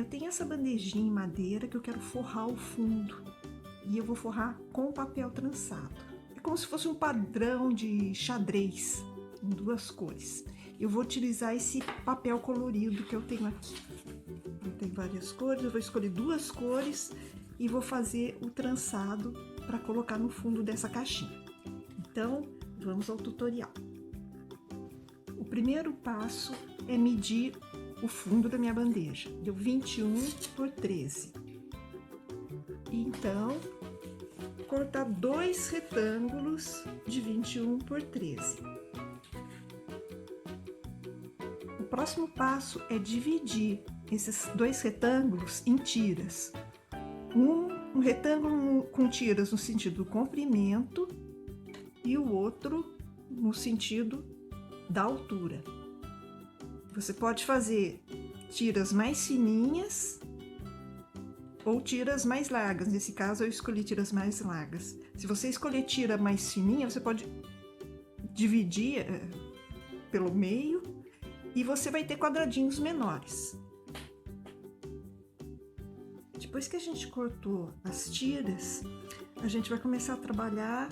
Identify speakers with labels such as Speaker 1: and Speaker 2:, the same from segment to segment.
Speaker 1: Eu tenho essa bandejinha em madeira que eu quero forrar o fundo. E eu vou forrar com papel trançado. É como se fosse um padrão de xadrez, em 2 cores. Eu vou utilizar esse papel colorido que eu tenho aqui. Tem várias cores, eu vou escolher 2 cores e vou fazer o trançado para colocar no fundo dessa caixinha. Então, vamos ao tutorial. O primeiro passo é medir o fundo da minha bandeja. Deu 21 por 13. Então, cortar 2 retângulos de 21 por 13. O próximo passo é dividir esses 2 retângulos em tiras. Um retângulo com tiras no sentido do comprimento e o outro no sentido da altura. Você pode fazer tiras mais fininhas ou tiras mais largas. Nesse caso, eu escolhi tiras mais largas. Se você escolher tira mais fininha, você pode dividir pelo meio e você vai ter quadradinhos menores. Depois que a gente cortou as tiras, a gente vai começar a trabalhar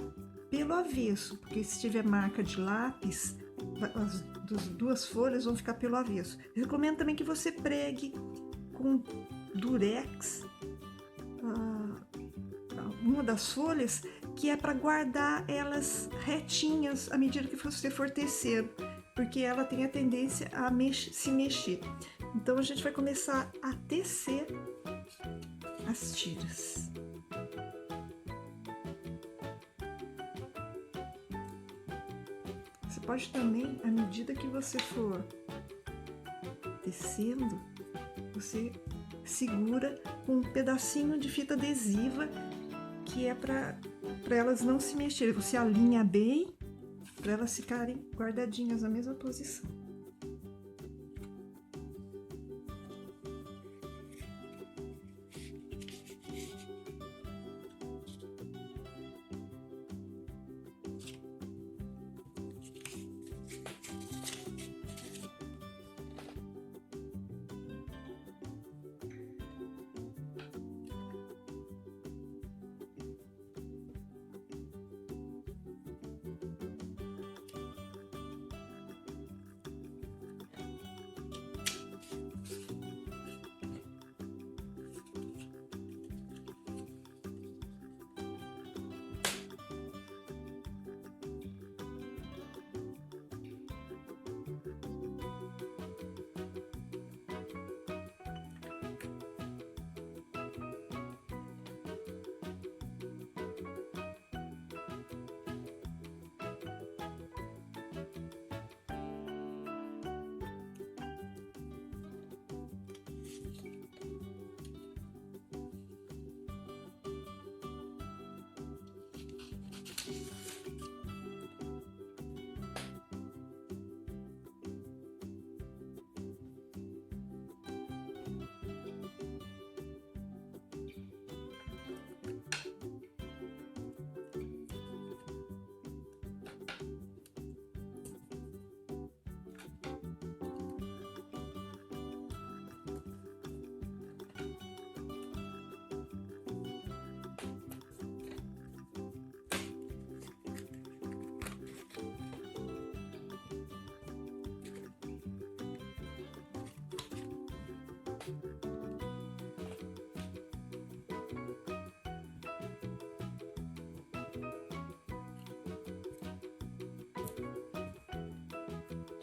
Speaker 1: pelo avesso, porque se tiver marca de lápis, as 2 folhas vão ficar pelo avesso. Eu recomendo também que você pregue com durex uma das folhas, que é para guardar elas retinhas à medida que você for tecendo, porque ela tem a tendência a se mexer. Então a gente vai começar a tecer as tiras. Você pode também, à medida que você for tecendo, você segura com um pedacinho de fita adesiva que é para elas não se mexerem. Você alinha bem para elas ficarem guardadinhas na mesma posição.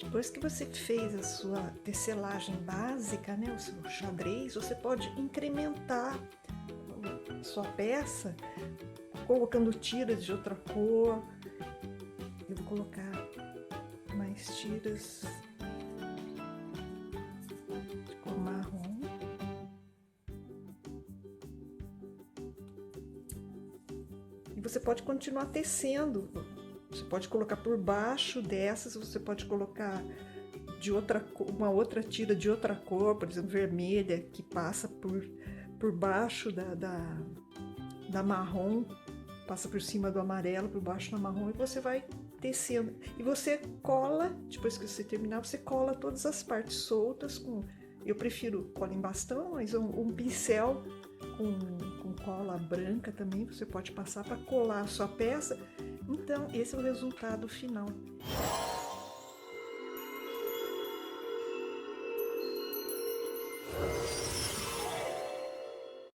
Speaker 1: Depois que você fez a sua tecelagem básica, né, o seu xadrez, você pode incrementar a sua peça colocando tiras de outra cor. Eu vou colocar mais tiras de cor marrom. E você pode continuar tecendo. Você pode colocar por baixo dessas, você pode colocar de uma outra tira de outra cor, por exemplo, vermelha, que passa por baixo da marrom, passa por cima do amarelo, por baixo da marrom, e você vai tecendo. E você cola, depois que você terminar, você cola todas as partes soltas com Eu prefiro cola em bastão, mas um pincel com cola branca também você pode passar para colar a sua peça. Então, esse é o resultado final.